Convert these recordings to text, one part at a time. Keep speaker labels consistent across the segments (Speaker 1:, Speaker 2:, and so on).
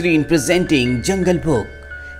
Speaker 1: Screen presenting जंगल book.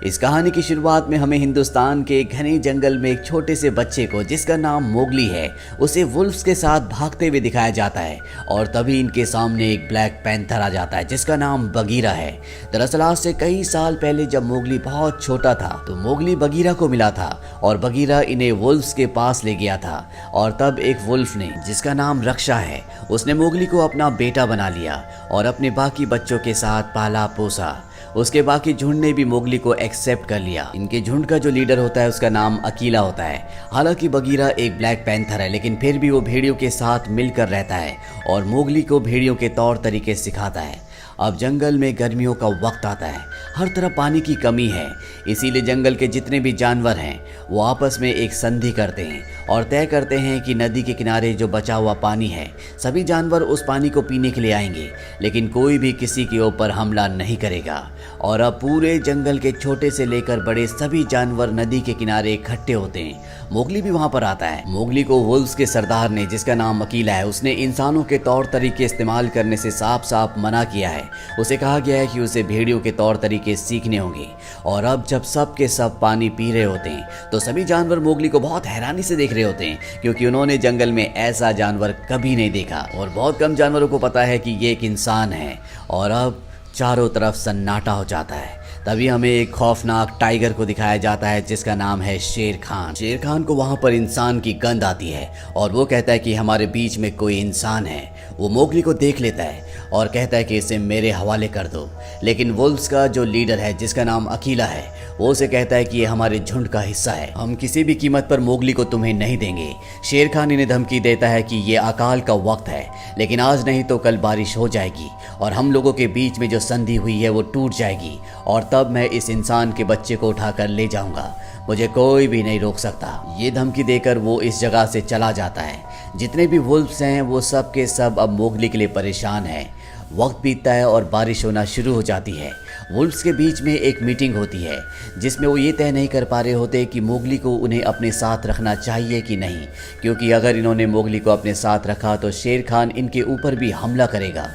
Speaker 1: इस कहानी की शुरुआत में हमें हिंदुस्तान के घने जंगल में एक छोटे से बच्चे को, जिसका नाम मोगली है, उसे वुल्फ्स के साथ भागते हुए दिखाया जाता है। और तभी इनके सामने एक ब्लैक पैंथर आ जाता है जिसका नाम बगीरा है। दरअसल आज से कई साल पहले जब मोगली बहुत छोटा था तो मोगली बगीरा को मिला था और बगीरा इन्हें वुल्फ्स के पास ले गया था। और तब एक वुल्फ ने, जिसका नाम रक्षा है, उसने मोगली को अपना बेटा बना लिया और अपने बाकी बच्चों के साथ पाला पोसा। उसके बाकी झुंड ने भी मोगली को एक्सेप्ट कर लिया। इनके झुंड का जो लीडर होता है उसका नाम अकीला होता है। हालांकि बगीरा एक ब्लैक पैंथर है, लेकिन फिर भी वो भेड़ियों के साथ मिलकर रहता है और मोगली को भेड़ियों के तौर तरीके सिखाता है। अब जंगल में गर्मियों का वक्त आता है, हर तरफ पानी की कमी है, इसीलिए जंगल के जितने भी जानवर हैं वो आपस में एक संधि करते हैं और तय करते हैं कि नदी के किनारे जो बचा हुआ पानी है, सभी जानवर उस पानी को पीने के लिए आएंगे, लेकिन कोई भी किसी के ऊपर हमला नहीं करेगा। और अब पूरे जंगल के छोटे से लेकर बड़े सभी जानवर नदी के किनारे इकट्ठे होते हैं। मोगली भी वहां पर आता है। मोगली को वुल्फ्स के सरदार ने, जिसका नाम अकीला है, उसने इंसानों के तौर तरीके इस्तेमाल करने से साफ साफ मना किया है। उसे कहा गया है कि उसे भेड़ियों के तौर तरीके सीखने होंगे। और अब जब सब के सब पानी पी रहे होते हैं तो सभी जानवर मोगली को बहुत हैरानी से देख रहे होते हैं, क्योंकि उन्होंने जंगल में ऐसा जानवर कभी नहीं देखा और बहुत कम जानवरों को पता है कि ये एक इंसान है। और अब चारों तरफ सन्नाटा हो जाता है। तभी हमें एक खौफनाक टाइगर को दिखाया जाता है जिसका नाम है शेर खान। शेर खान को वहां पर इंसान की गंध आती है और वो कहता है कि हमारे बीच में कोई इंसान है। वो मोगली को देख लेता है और कहता है कि इसे मेरे हवाले कर दो, लेकिन वुल्फ्स का जो लीडर है, जिसका नाम अकीला है, वो उसे कहता है कि ये हमारे झुंड का हिस्सा है, हम किसी भी कीमत पर मोगली को तुम्हें नहीं देंगे। शेर खान इन्हें धमकी देता है कि ये अकाल का वक्त है, लेकिन आज नहीं तो कल बारिश हो जाएगी और हम लोगों के बीच में जो संधि हुई है वो टूट जाएगी और तब मैं इस इंसान के बच्चे को उठाकर ले जाऊंगा, मुझे कोई भी नहीं रोक सकता। ये धमकी देकर वो इस जगह से चला जाता है। जितने भी वुल्फ्स हैं वो सब के सब अब मोगली के लिए परेशान हैं। वक्त बीतता है और बारिश होना शुरू हो जाती है। वुल्फ्स के बीच में एक मीटिंग होती है जिसमें वो ये तय नहीं कर पा रहे होते कि मोगली को उन्हें अपने साथ रखना चाहिए कि नहीं, क्योंकि अगर इन्होंने मोगली को अपने साथ रखा तो शेर खान इनके ऊपर भी हमला करेगा।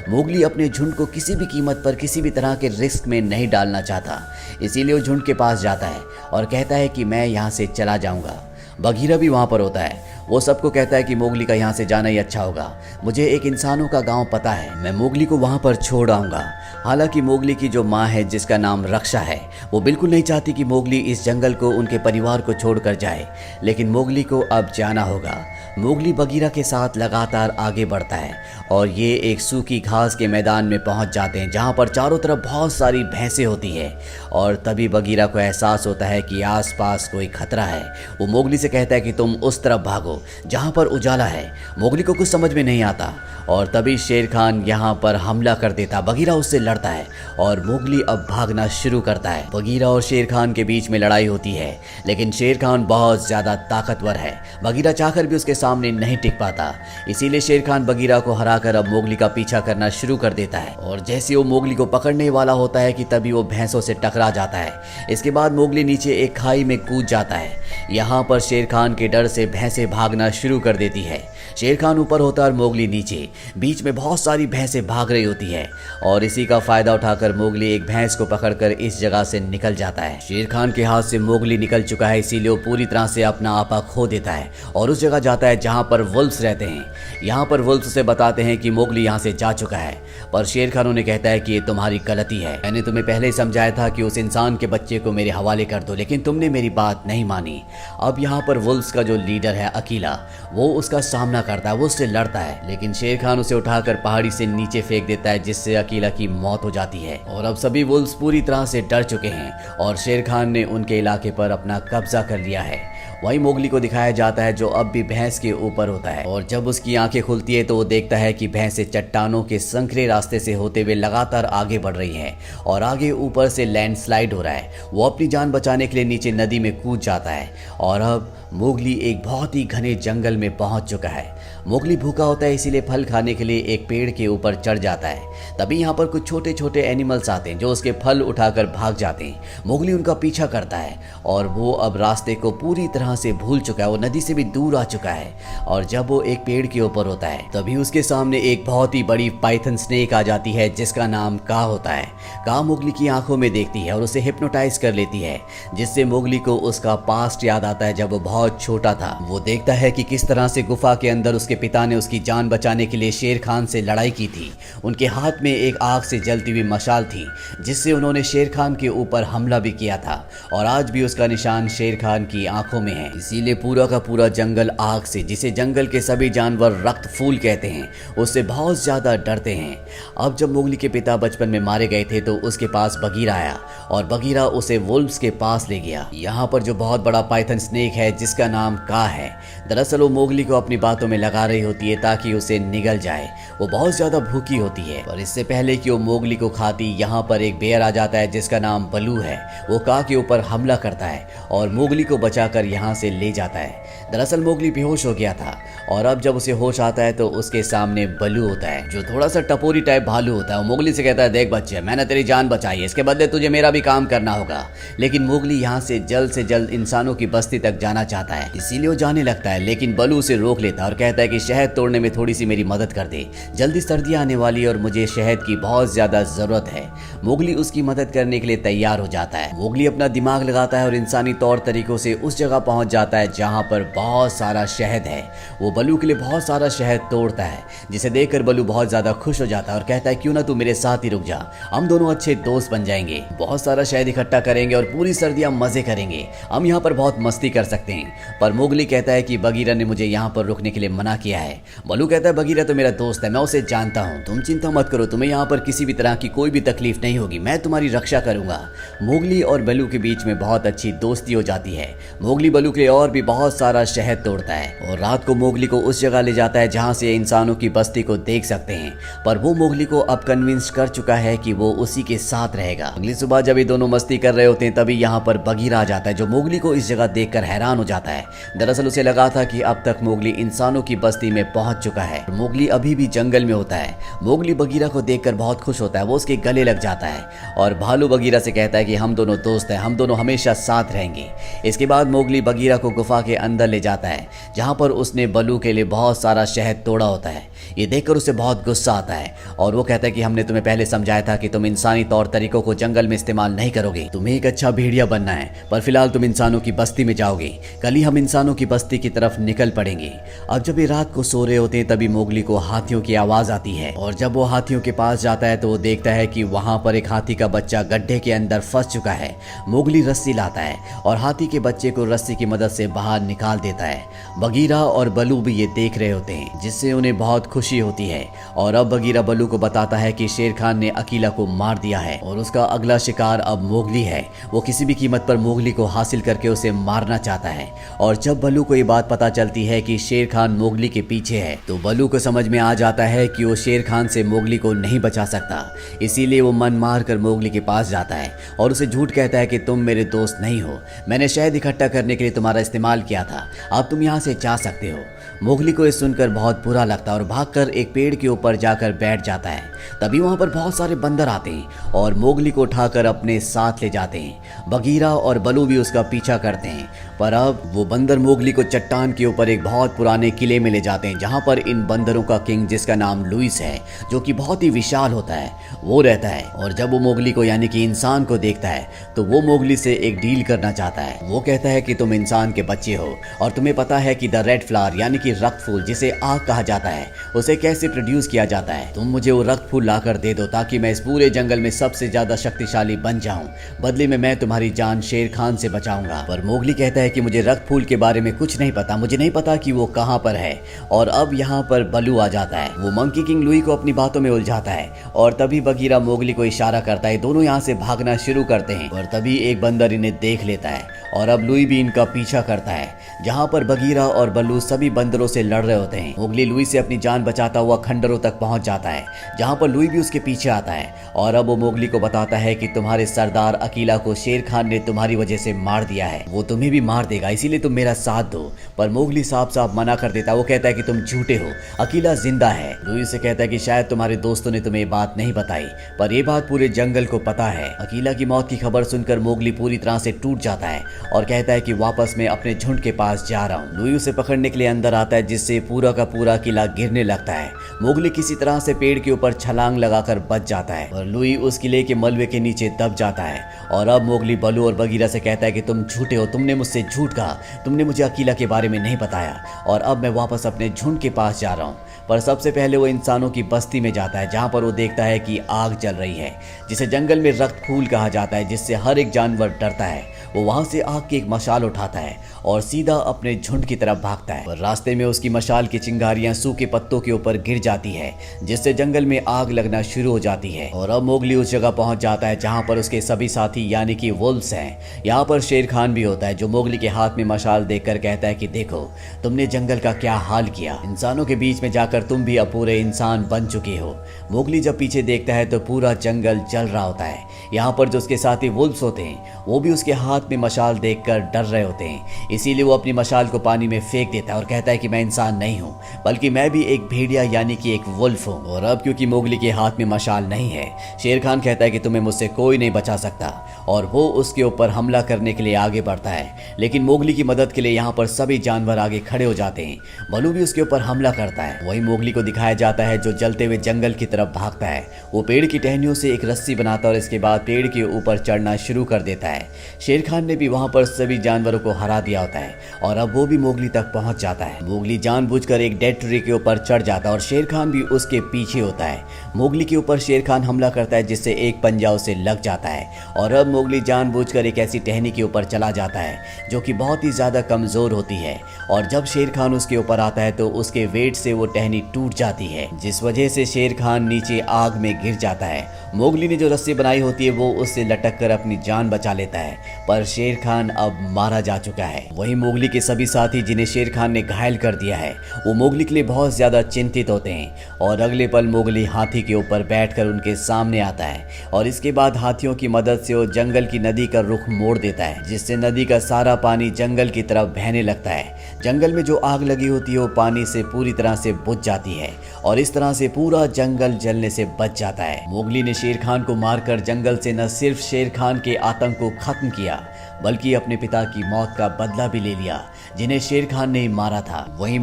Speaker 1: मोगली अपने झुंड को किसी भी कीमत पर किसी भी तरह के रिस्क में नहीं डालना चाहता, इसीलिए वो झुंड के पास जाता है और कहता है कि मैं यहाँ से चला जाऊँगा। बगीरा भी वहाँ पर होता है। वो सबको कहता है कि मोगली का यहाँ से जाना ही अच्छा होगा, मुझे एक इंसानों का गांव पता है, मैं मोगली को वहाँ पर छोड़ आऊँगा। हालांकि मोगली की जो माँ है, जिसका नाम रक्षा है, वो बिल्कुल नहीं चाहती कि मोगली इस जंगल को, उनके परिवार को छोड़कर जाए, लेकिन मोगली को अब जाना होगा। मोगली बगीरा के साथ लगातार आगे बढ़ता है और ये एक सूखी घास के मैदान में पहुंच जाते हैं जहां पर चारों तरफ बहुत सारी भैंसें होती है। और तभी बगीरा को एहसास होता है कि आसपास कोई खतरा है। वो मोगली से कहता है कि तुम उस तरफ भागो जहां पर उजाला है। मोगली को कुछ समझ में नहीं आता और तभी शेर खान यहाँ पर हमला कर देता। बगीरा उससे लड़ता है और मोगली अब भागना शुरू करता है। बगीरा और शेर खान के बीच में लड़ाई होती है, लेकिन शेर खान बहुत ज्यादा ताकतवर है। बगीरा चाहकर भी उसके सामने नहीं टिक पाता, इसीलिए शेर खान बगीरा को हराकर अब मोगली का पीछा करना शुरू कर देता है। और जैसे वो मोगली को पकड़ने वाला होता है कि तभी वो भैंसों से टकरा जाता है। इसके बाद मोगली नीचे एक खाई में कूद जाता है। यहाँ पर शेर खान के डर से भैंसें भागना शुरू कर देती है। शेर खान ऊपर होता है और मोगली नीचे। बीच में बहुत सारी भैंसें भाग रही होती है और इसी का फायदा उठाकर मोगली एक भैंस को पकड़कर इस जगह से निकल जाता है। शेर खान के हाथ से मोगली निकल चुका है, इसीलिए वो पूरी तरह से अपना आपा खो देता है और उस जगह जाता है जहां पर वुल्फ्स रहते हैं। यहाँ पर वुल्फ्स से बताते हैं कि मोगली यहाँ से जा चुका है, पर शेर खान उन्हें कहता है कि ये तुम्हारी गलती है। मैंने तुम्हें पहले ही समझाया था कि उस इंसान के बच्चे को मेरे हवाले कर दो, लेकिन तुमने मेरी बात नहीं मानी। अब यहाँ पर वुल्फ्स का जो लीडर है अकीला, वो उसका सामना करता है, वो उससे लड़ता है, लेकिन शेर खान उसे उठाकर पहाड़ी से नीचे फेंक देता है, जिससे अकीला की मौत हो जाती है। और अब सभी वुल्फ्स पूरी तरह से डर चुके हैं और शेर खान ने उनके इलाके पर अपना कब्जा कर लिया है। वही मोगली को दिखाया जाता है जो अब भी भैंस के ऊपर होता है और जब उसकी आंखें खुलती है तो वो देखता है कि भैंसें चट्टानों के संकरे रास्ते से होते हुए लगातार आगे बढ़ रही हैं और आगे ऊपर से लैंडस्लाइड हो रहा है। वो अपनी जान बचाने के लिए नीचे नदी में कूद जाता है और अब मोगली एक बहुत ही घने जंगल में पहुंच चुका है। मोगली भूखा होता है, इसीलिए फल खाने के लिए एक पेड़ के ऊपर चढ़ जाता है। तभी यहाँ पर कुछ छोटे छोटे एनिमल्स आते हैं जो उसके फल उठाकर भाग जाते हैं। मोगली उनका पीछा करता है और वो अब रास्ते को पूरी तरह से भूल चुका है, वो नदी से भी दूर आ चुका है। और जब वो एक पेड़ के ऊपर होता है तभी उसके सामने एक बहुत ही बड़ी पाइथन स्नेक आ जाती है जिसका नाम का होता है। का मोगली की आंखों में देखती है और उसे हिप्नोटाइज कर लेती है, जिससे मोगली को उसका पास्ट याद आता है जब वो बहुत छोटा था। वो देखता है कि किस तरह से गुफा के अंदर उसके पिता ने उसकी जान बचाने के लिए शेर खान से लड़ाई की थी। उनके हाथ में एक आग से जलती हुई मशाल थी जिससे उन्होंने शेर खान के ऊपर हमला भी किया था, और आज भी उसका निशान शेर खान की आंखों में है। इसीलिए पूरा का पूरा जंगल आग से, जिसे जंगल के सभी जानवर रक्त फूल कहते हैं, उससे बहुत ज्यादा डरते हैं। अब जब मोगली के पिता बचपन में मारे गए थे तो उसके पास बगीरा आया और बगीरा उसे वुल्व्स के पास ले गया। यहाँ पर जो बहुत बड़ा पाइथन स्नेक है जिसका नाम का है, दरअसल वो मोगली को अपनी बातों में लगा रही होती है ताकि उसे निगल जाए। वो बहुत ज्यादा भूखी होती है, और इससे पहले कि वो मोगली को खाती, यहाँ पर एक बेयर आ जाता है जिसका नाम बलू है। वो का के ऊपर हमला करता है और मोगली को बचाकर यहाँ से ले जाता है। दरअसल मोगली बेहोश हो गया था, और अब जब उसे होश आता है तो उसके सामने बलू होता है जो थोड़ा सा टपोरी टाइप भालू होता है। वो मोगली से कहता है, देख बच्चे, मैंने तेरी जान बचाई है, इसके बदले तुझे मेरा भी काम करना होगा। लेकिन मोगली यहाँ से जल्द इंसानों की बस्ती तक जाना चाहता है, इसीलिए वो जाने लगता है। लेकिन बलू उसे रोक लेता है और कहता है कि शहद तोड़ने में थोड़ी सी मेरी मदद कर दे, जल्दी सर्दियाँ आने वाली और मुझे शहद की बहुत ज्यादा जरूरत है। मोगली उसकी मदद करने के लिए तैयार हो जाता है। मोगली अपना दिमाग लगाता है और इंसानी तौर तरीकों से उस जगह पहुंच जाता है जहां पर बहुत सारा शहद है। वो बलू के लिए बहुत सारा शहद तोड़ता है, जिसे देखकर बलू बहुत ज्यादा खुश हो जाता है और कहता है, क्यों ना तू मेरे साथ ही रुक जा, हम दोनों अच्छे दोस्त बन जाएंगे, बहुत सारा शहद इकट्ठा करेंगे और पूरी सर्दियां मजे करेंगे, हम यहाँ पर बहुत मस्ती कर सकते हैं। पर मोगली कहता है कि बगीरा ने मुझे यहाँ पर रुकने के लिए मना किया है। बलू कहता है, बगीरा तो मेरा दोस्त है, मैं उसे जानता हूँ, तुम चिंता मत करो, तुम्हें यहाँ पर किसी भी तरह की कोई भी तकलीफ नहीं होगी, मैं तुम्हारी रक्षा करूंगा। मोगली और बलू के बीच में बहुत अच्छी दोस्ती हो जाती है। मोगली बलू के लिए और भी बहुत सारा शहद तोड़ता है और रात को मोगली को उस जगह ले जाता है जहां से इंसानों की बस्ती को देख सकते हैं। पर वो मोगली को अब कन्विंस कर चुका है कि वो उसी के साथ रहेगा। अगली सुबह जब ये दोनों मस्ती कर रहे होते हैं तभी यहाँ पर बगीरा आ जाता है जो मोगली को इस जगह देखकर हैरान हो जाता है। दरअसल उसे लगा था कि अब तक मोगली इंसानों की बस्ती में पहुंच चुका है, मोगली अभी भी जंगल में होता है। मोगली बगीरा को देखकर बहुत खुश होता है, वो उसके गले लग जाता है और भालू बगीरा से कहता है कि हम दोनों दोस्त हैं, हम दोनों हमेशा साथ रहेंगे। इसके बाद मोगली बगीरा को गुफा के अंदर ले जाता है जहां पर उसने बलू के लिए बहुत सारा शहद तोड़ा होता है। ये देखकर उसे बहुत गुस्सा आता है और वो कहता है कि हमने तुम्हें पहले समझाया था कि तुम इंसानी तौर तरीकों को जंगल में इस्तेमाल नहीं करोगे, तुम्हें एक अच्छा भेड़िया बनना है, पर फिलहाल तुम इंसानों की बस्ती में जाओगे, कल ही हम इंसानों की बस्ती की तरफ निकल पड़ेंगे। अब जब ये रात को सो रहे होते हैं तभी मोगली को हाथियों की आवाज आती है और जब वो हाथियों के पास जाता है तो वो देखता है कि वहां पर एक हाथी का बच्चा गड्ढे के अंदर फंस चुका है। मोगली रस्सी लाता है और हाथी के बच्चे को रस्सी की मदद से बाहर निकाल देता है। बगीरा और बलू भी ये देख रहे होते हैं जिससे उन्हें बहुत खुशी होती है और अब बगीरा बलू को बताता है कि शेर खान ने अकीला को मार दिया है और उसका अगला शिकार अब मोगली है। वो किसी भी कीमत पर मोगली को हासिल करके उसे मारना चाहता है और जब बलू को ये बात पता चलती है कि शेर खान मोगली के पीछे है तो बलू को समझ में आ जाता है कि वो शेर खान से मोगली को नहीं बचा सकता। इसीलिए वो मन मार कर मोगली के पास जाता है और उसे झूठ कहता है कि तुम मेरे दोस्त नहीं हो, मैंने शहद इकट्ठा करने के लिए तुम्हारा इस्तेमाल किया था, अब तुम यहाँ से जा सकते हो। मोगली को ये सुनकर बहुत बुरा लगता है और भागकर एक पेड़ के ऊपर जाकर बैठ जाता है। तभी वहां पर बहुत सारे बंदर आते हैं और मोगली को उठाकर अपने साथ ले जाते हैं। बगीरा और बलू भी उसका पीछा करते हैं, पर अब वो बंदर मोगली को चट्टान के ऊपर एक बहुत पुराने किले में ले जाते हैं जहां पर इन बंदरों का किंग, जिसका नाम लुइस है, जो कि बहुत ही विशाल होता है, वो रहता है। और जब वो मोगली को यानी कि इंसान को देखता है तो वो मोगली से एक डील करना चाहता है। वो कहता है कि तुम इंसान के बच्चे हो और तुम्हें पता है कि द रेड फ्लावर यानी कि रक्त फूल, जिसे आग कहा जाता है, उसे कैसे प्रोड्यूस किया जाता है। तुम मुझे वो रक्त फूल लाकर दे दो ताकि मैं इस पूरे जंगल में सबसे ज्यादा शक्तिशाली बन जाऊं, बदले में मैं तुम्हारी जान शेर खान से बचाऊंगा। पर मोगली कहता है कि मुझे रक्त फूल के बारे में कुछ नहीं पता, मुझे नहीं पता कि वो कहां पर है। और अब यहाँ पर बलू आ जाता है, वो मंकी किंग लुई को अपनी बातों में उलझाता है और तभी बगीरा मोगली को इशारा करता है, दोनों यहाँ से भागना शुरू करते हैं। और तभी एक बंदर इन्हें देख लेता है और अब लुई भी इनका पीछा करता है। जहाँ पर बगीरा और बल्लू सभी बंदरों से लड़ रहे होते हैं, मोगली लुई से अपनी जान बचाता हुआ खंडरों तक पहुंच जाता है जहाँ पर लुई भी उसके पीछे आता है और अब वो मोगली को बताता है कि तुम्हारे सरदार अकीला को शेर खान ने तुम्हारी वजह से मार दिया है, वो तुम्हें भी मार देगा, इसीलिए तुम मेरा साथ दो। पर मोगली साफ साफ मना कर देता है, वो कहता है कि तुम झूठे हो, अकीला जिंदा है। लुई से कहता है कि शायद तुम्हारे दोस्तों ने तुम्हें बात नहीं बताई, पर यह बात पूरे जंगल को पता है। अकीला की मौत की खबर सुनकर मोगली पूरी तरह से टूट जाता है और कहता है कि वापस मैं अपने झुंड के पास जा रहा हूँ। लुई उसे पकड़ने के लिए अंदर आता है, जिससे पूरा का पूरा किला गिरने लगता है। मोगली किसी तरह से पेड़ के ऊपर छलांग लगाकर बच जाता है और लुई उस किले के मलबे के नीचे दब जाता है। और अब मोगली बलू और बगीरा से कहता है कि तुम झूठे हो, तुमने मुझसे झूठ कहा, तुमने मुझे अकीला के बारे में नहीं बताया और अब मैं वापस अपने झुंड के पास जा रहा हूँ। पर सबसे पहले वो इंसानों की बस्ती में जाता है, जहाँ पर वो देखता है कि आग जल रही है, जिसे जंगल में रक्त फूल कहा जाता है, जिससे हर एक जानवर डरता है। वो वहां से आग की एक मशाल उठाता है और सीधा अपने झुंड की तरफ भागता है। पर रास्ते में उसकी मशाल की चिंगारियां सूखे पत्तों के ऊपर गिर जाती है, जिससे जंगल में आग लगना शुरू हो जाती है। और अब मोगली उस जगह पहुंच जाता है जहां पर उसके सभी साथी यानी कि वुल्व्स हैं। यहाँ पर शेर खान भी होता है, जो मोगली के हाथ में मशाल देखकर कहता है कि देखो तुमने जंगल का क्या हाल किया, इंसानों के बीच में जाकर तुम भी अब पूरे इंसान बन चुके हो। मोगली जब पीछे देखता है तो पूरा जंगल जल रहा होता है। यहाँ पर जो उसके साथी वुल्व्स होते हैं वो भी उसके हाथ में मशाल देखकर डर रहे होते हैं, इसीलिए वो अपनी मशाल को पानी में फेंक देता है और कहता है कि मैं इंसान नहीं हूँ, बल्कि मैं भी एक भेड़िया यानी कि एक वुल्फ हूँ। और अब क्योंकि मोगली के हाथ में मशाल नहीं है, शेर खान कहता है कि तुम्हें मुझसे कोई नहीं बचा सकता और वो उसके ऊपर हमला करने के लिए आगे बढ़ता है। लेकिन मोगली की मदद के लिए यहाँ पर सभी जानवर आगे खड़े हो जाते हैं। बलू भी उसके ऊपर हमला करता है। वही मोगली को दिखाया जाता है जो जलते हुए जंगल की तरफ भागता है। वो पेड़ की टहनियों से एक रस्सी बनाता है और इसके बाद पेड़ के ऊपर चढ़ना शुरू कर देता है। शेर खान ने भी वहां पर सभी जानवरों को हरा दिया होता है और अब वो भी मोगली तक पहुंच जाता है। मोगली जानबूझकर एक डेड ट्री के ऊपर चढ़ जाता है और शेर खान भी उसके पीछे होता है। मोगली के ऊपर शेर खान हमला करता है, जिससे एक पंजा उसे लग जाता है और अब मोगली जानबूझकर एक ऐसी टहनी के ऊपर चला जाता है जो कि बहुत ही ज्यादा कमजोर होती है। और जब शेर खान उसके ऊपर आता है तो उसके वेट से वो टहनी टूट जाती है, जिस वजह से शेर खान नीचे आग में गिर जाता है। मोगली ने जो रस्सी बनाई होती है वो उससे लटक कर अपनी जान बचा लेता है, पर शेर खान अब मारा जा चुका है। वहीं मोगली के सभी साथी जिन्हें शेर खान ने घायल कर दिया है वो मोगली के लिए बहुत ज्यादा चिंतित होते हैं। और अगले पल मोगली हाथी के ऊपर बैठकर उनके सामने आता है और इसके बाद हाथियों की मदद से वो जंगल की नदी का रुख मोड़ देता है, जिससे नदी का सारा पानी जंगल की तरफ बहने लगता है। जंगल में जो आग लगी होती है वो पानी से पूरी तरह से बुझ जाती है और इस तरह से पूरा जंगल जलने से बच जाता है। मोगली ने शेर खान को मारकर जंगल से न सिर्फ शेर खान के आतंक को खत्म किया, बल्कि अपने पिता की मौत का बदला भी ले लिया, जिन्हें शेर खान ने मारा था। वहीं